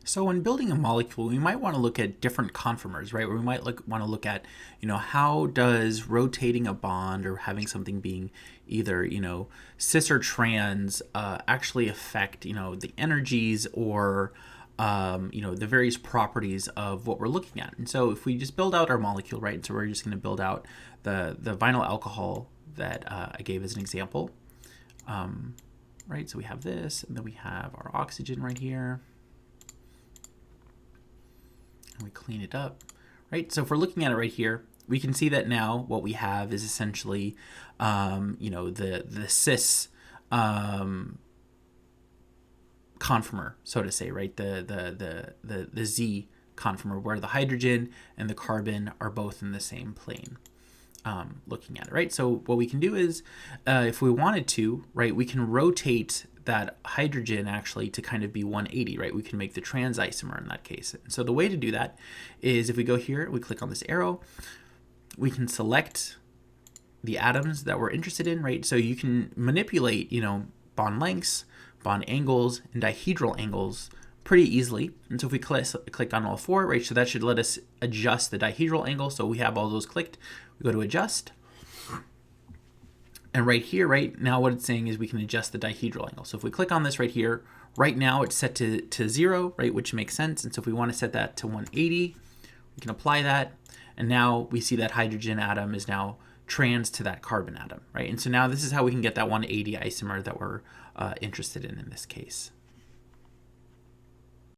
So when building a molecule, we might want to look at different conformers, right? Where we might want to look at, how does rotating a bond or having something being either, cis or trans actually affect, the energies or, the various properties of what we're looking at. And so if we just build out our molecule, right? So we're just going to build out the vinyl alcohol that I gave as an example, right? So we have this, and then we have our oxygen right here. And we clean it up, right? So if we're looking at it right here, we can see that now what we have is essentially, the cis conformer, so to say, right? The Z conformer, where the hydrogen and the carbon are both in the same plane. Looking at it, right? So what we can do is, if we wanted to, right, we can rotate that hydrogen actually to kind of be 180, right? We can make the trans isomer in that case. And so the way to do that is if we go here, we click on this arrow, we can select the atoms that we're interested in, right? So you can manipulate, bond lengths, bond angles, and dihedral angles pretty easily. And so if we click on all four, right, so that should let us adjust the dihedral angle. So we have all those clicked. We go to adjust. And right here, right now what it's saying is we can adjust the dihedral angle. So if we click on this right here, right now it's set to 0, right, which makes sense. And so if we want to set that to 180, we can apply that. And now we see that hydrogen atom is now trans to that carbon atom, right? And so now this is how we can get that 180 isomer that we're interested in this case.